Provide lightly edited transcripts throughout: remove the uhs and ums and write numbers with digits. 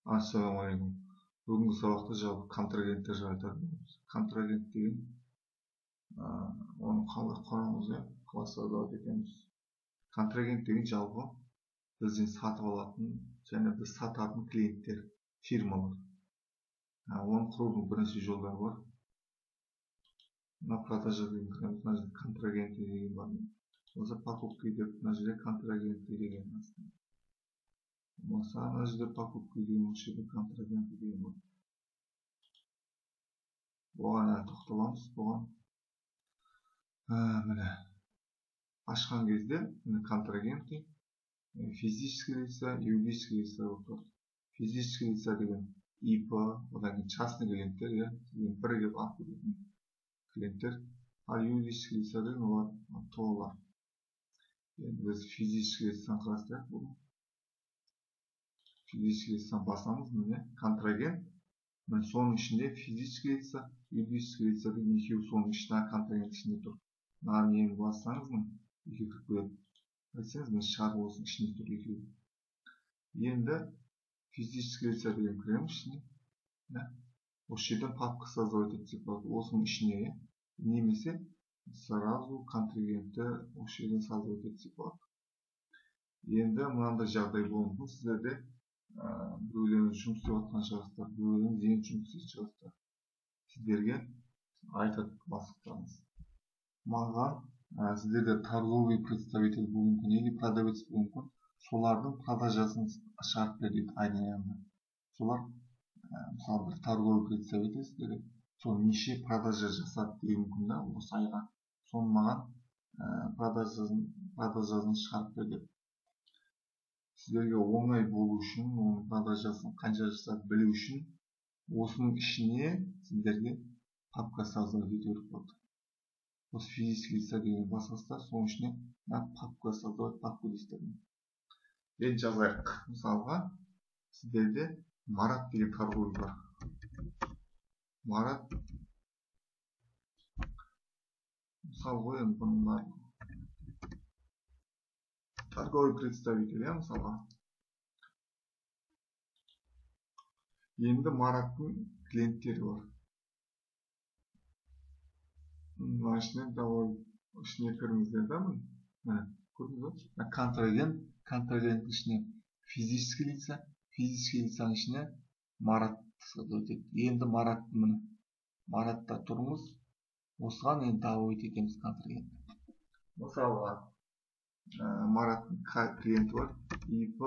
Ассалаумағалейкум. Бүгінгі сабақта жалпы контрагенттер жайлы айтатын боламыз. Контрагент деген оны қалай құрамыз, қалай сайлап етеміз. Контрагент деген жалпы бізден сатып алатын және біз сататын клиенттер, фирмалар. Оны құрудың бірнеше жолдары бар. Мына продажа деген кіреміз, мына жерде контрагенты деген бар. Осы покупки деп мына жерде контрагенты деген астында. Mesela mına жерде покупки деген осы жерде контрагенты деген бар. Оған әлі тоқталамыз. Оған міне ашқан кезде контрагенты физические лица, юридические лица болып тұрады. Физические лица деген ИП, одан кейін частный клиенттер, бірігіп алып кететін клиенттер, ал юридические лица деген олар тұлғалар. Енді біз физические лицаны қарастырайық бүгін. Физические лица басамыз, міне контрагент, міне соның ішінде физические лица, юридические лица деген екеуі соның ішінде контрагент ішінде тұр. Мына нені бассаңыз, екеуі кіріп келеді. Айтсаңыз, міне шығарып осының ішінде тұр екеуі. Енді физические лица деген кіреміз ішіне. Осы жерден папка создавать етсек болады. Осының ішіне, немесе сразу контрагентті осы жерден создавать етсек болады. Енді мынандай жағдай болуы мүмкін. Сіздерде біреулеріңіз жұмыс істеп жатқан шығарсыздар, біреулеріңіз енді жұмыс істеп шығарсыздар. Сіздерге айтады бастықтарыңыз. Маған сіздерде торговый представитель болуы мүмкін, или продавец болуы мүмкін. Солардың продажасын шығарып бер дейді айдың аяғында. Солар мысалы бір торговый представитель сіздерге сол неше продажа жасады деуі мүмкін да осы айға. Соны маған продажасын шығарып бер деп. Сіздерге оңай болу үшін, оның продажасын қанша жасап білу үшін, осының ішіне сіздерге папка создавать ету керек болады. Осы физический лица деген басасыздар, соның ішіне папка создавать, папка дейсіздер. Енді жазайық. Мысалға, сіздерде Марат деген торговый бар. Марат. Мысал ғой, бұның бар. Торговый представитель, мысалға. Енді Мараттың клиенттері бар. Мына ішіне кіріңіздер да міне. Көрдіңіз ба? Контрагент ішіне физический лица, физический лицаның ішіне Марат өтеді. Енді Маратта тұрмыз. Осыған енді тауып етеміз контрагент. Мысалға, Мараттың клиенті бар. ИП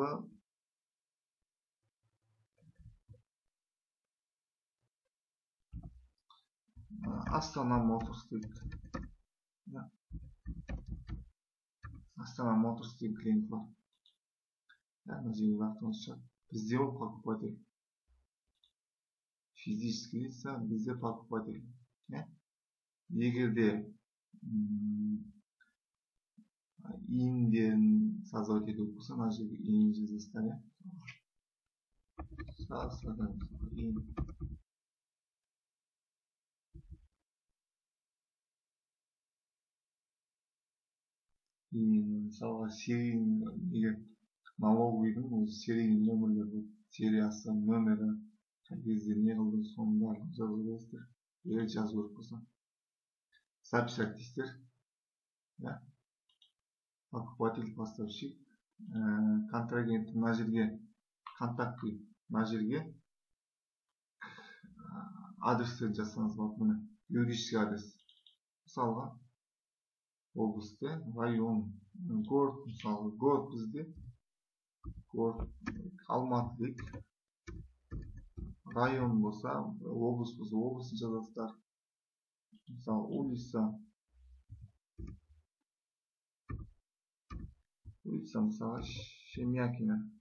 Астана Моторс дейді. Астана Моторс деген клиент бар. Мына жерге бақтыңыз шығар. Бізде ол покупатель. Физический лица, бізде покупатель. Егерде инден создавать ету болса, мына жерге ин жазасыздар. Мысалға серийный, налоговыйдың өзі серийный нөмірлер болады. Сериясы, нөмірі, қай кезде не қылды, соның барлығын жазу керексіздер. Егер жазу керек болса. Записать дейсіздер. Покупатель, поставщик, контрагент, мына жерге контакты, мына жерге адрестерін жазсаңыз болады. Юридический адрес. Мысалға, областы, район, город, мысалы, город бізде, город, Алматы дейік. Район болса, облыс болса, облысын жазасыздар. Мысалы, улица, мысалы, Шемякина.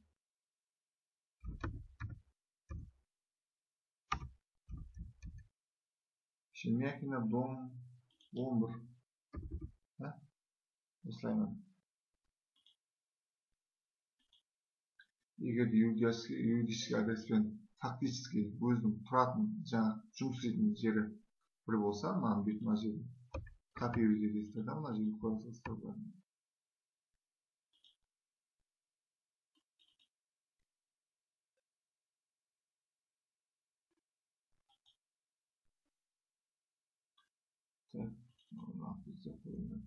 Шемякина, дом 11. Осылаймен. Егер юридический адреспен фактически өзінің тұратын жұмыс істейтін жері бір болса, мына жерде копировать етесіздер, мына жерге қойасыздар. Так, заполнять.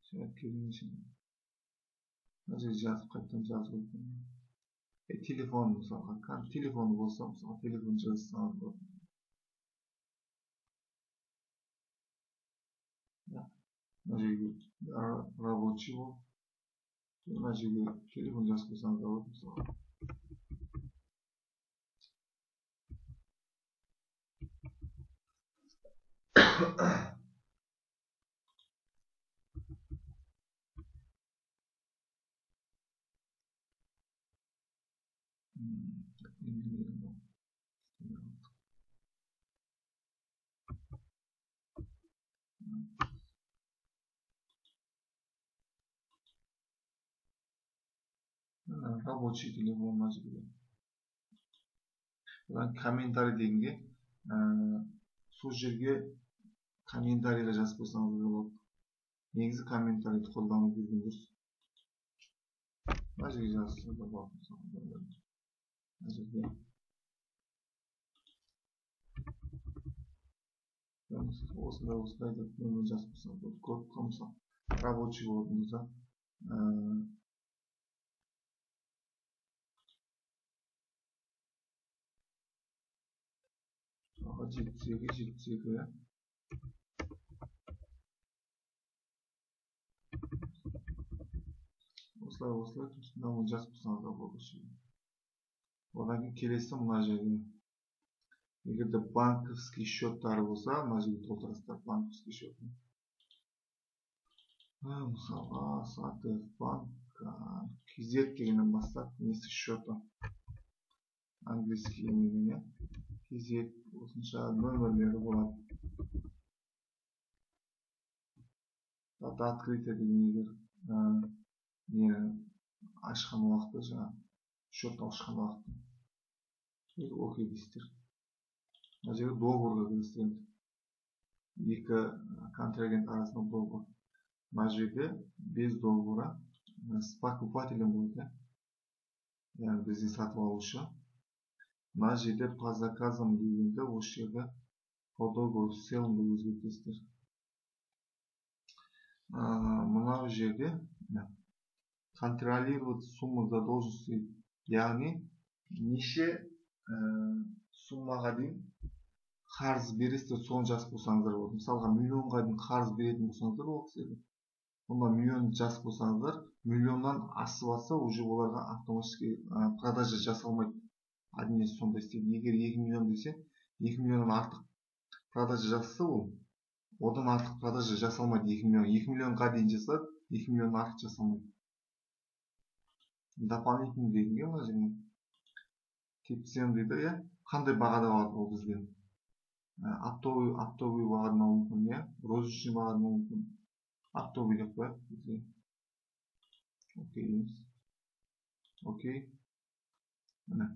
Сейчас келмейсің. Мына жерге жазып қайтадан жазып өтемін. Телефон мысалға, телефон болса, мысалға телефон жазсаңыз болады. Мына жерге рабочий болып, мына жерге телефон жазып қойсаңыз да болады мысалға. Рабочий телефон мына жерге. Комментарий дегенге сол жерге комментарийға жазып қойсаңыз да болады. Негізі комментарийді қолданып жүрген дұрыс. Мына жерге жазсаңыз да болады. Мына жерге осындай деп нөмір жазып қойсаңыз болады. Кодқа мысалы рабочий болатын болса, жетпіс екі. Осылай нөмір жазып қойсаңыз да болады. Одан кейін келесі мына жерге. Егер де банковский счеттары болса, мына жерге толтырасыздар банковский счетін. Мысалға, Сатев банк, KZ дегеннен бастап, несі счеті. Английский емегіне. KZ осынша нөмірлері болады. Дата открытие деген егер ашқан уақыты, жаңа счет ашқан уақыты. Окей дейсіздер. Мына жерге договорға кірістіреді. Екі контрагент арасында договор. Мына жерге без договора с покупателем болады. Яғни бізден сатып алушы. Мына жерде по заказам дегенде осы жерде по договору с селом өзгертесіздер. Мына жерде контролировать сумму задолженности, яғни неше суммаға дейін қарыз бересіздер, соны жазып қойсаңыздар болады. Мысалға, миллионға дейін қарыз беретін болсаңыздар ол кісіге. Онда миллион жазып қойсаңыздар, миллионнан асып алса, уже оларға автоматически продажа жасалмайды. Админ сонда істейді. Егер 2 миллион десе, 2 миллионнан артық продажа жасаса, ол одан артық продажа жасалмайды 2 миллион. 2 миллионға дейін жасалады, 2 миллионнан артық жасалмайды. Дополнительный дегенге мына жерге тепсем дейді, қандай бағада болады ол бізге? Оптовый бағадан алуы мүмкін, розничный бағадан алуы мүмкін. Оптовый деп қояды бізге. Окей дейміз. Окей. Міне.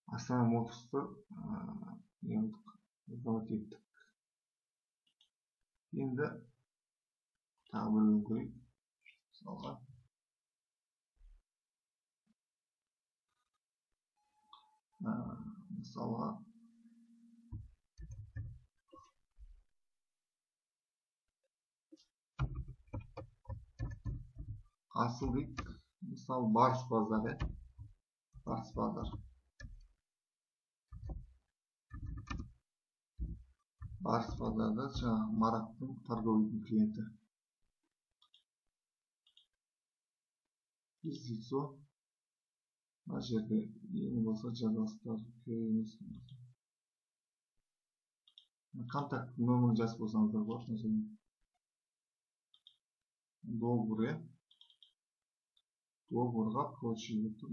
Астана Моторсты ұзамат еттік. Енді тағы бір көрейік. Мысалға асыл дейік. Мысалы Барс базар. Барс базар. Барс базарда жаңағы Мараттың торговый клиенті. Лицо. Мына жерде ең болса жазасыздар. Контакт нөмірін жазып қойсаңыздар болады. Договор. Договорға прочие деп тұр.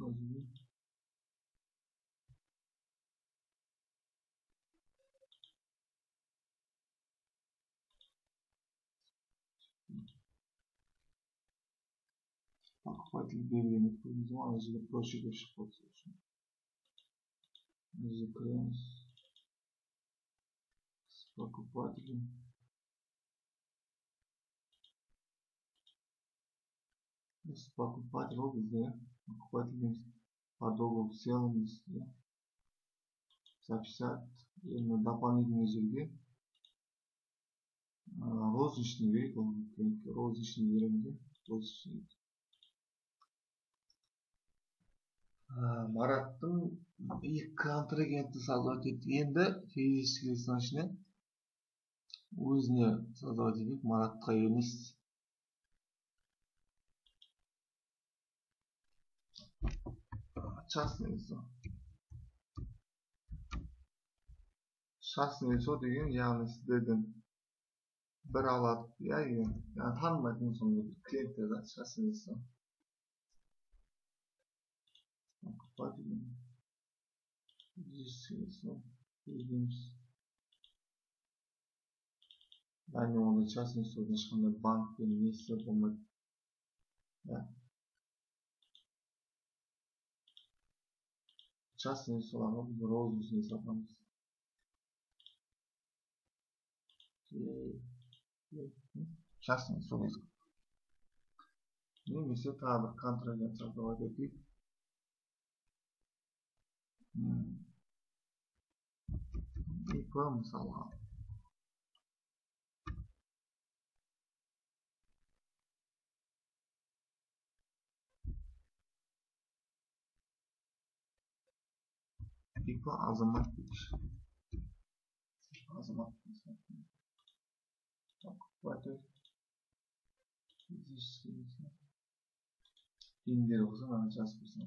Покупатель белгіленіп көрдіңіз ма? Ана жерде прочие деп шығып отырса. Ана жерге кіреміз. С покупателем. покупатель ол бізде покупатель дейміз. Продолжить в целом дейсіз. Записать дополнительный жерге розничный берейік, розничный береміз. Мараттың екі контрагентті создавать еттік. Енді физический лицаның ішіне өзіне создавать етейік, Маратқа емес. Частный лицо. Частный лицо деген, яғни сіздерден бір алады, яғни танымайтын сонда клиенттер да частный лицо. Физический лицо. Яғни онда частный лицода ешқандай банк пен несі болмайды. Частный лицоларға біз розничный сатамыз. Частный лицо. Немесе тағы бір контрагент создавать етейік. ИП мысалға. ИП азамат дейікші. Азамат дейікші. Покупатель. Физический лицо. Индері болса, маған жазып берсін.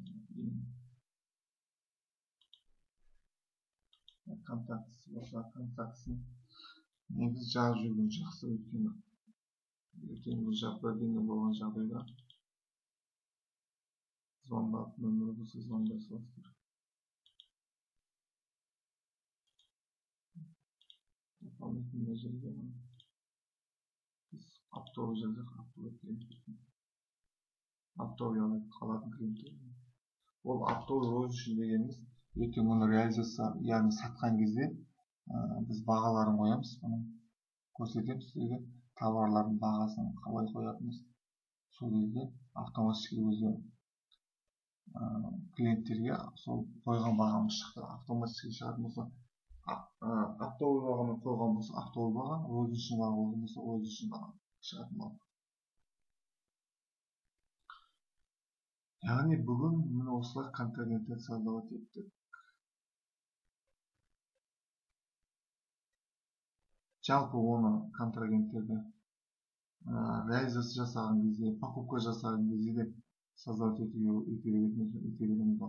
Контактісі болса, контактісін негізі жазып жүрген жақсы, өйткені ертең бұл бірдеңе болған жағдайда звондап нөмірі болса звондай салып тұр. Дополнительный жерге біз оптовый жерде оптовый клиент. Оптовый яғни қалатын клиенттер. Ол оптовый розничный дегеніміз ертең оны реализация, яғни сатқан кезде біз бағаларын қоямыз, көрсетеміз сіздерге товарлардың бағасын қалай қоятынымыз. Сол кезде автоматически өзі клиенттерге сол қойған бағамыз шықты. Автоматически шығатын болса, оптовый бағамен қойған болса, оптовый баға, розничный баға болған болса, розничный баға шығатын болды. Яғни бүгін міне осылай контрагенттер создавать еттік. Жалпы оны контрагенттерді реализация жасаған кезде, покупка жасаған кезде де создавать ете береміз.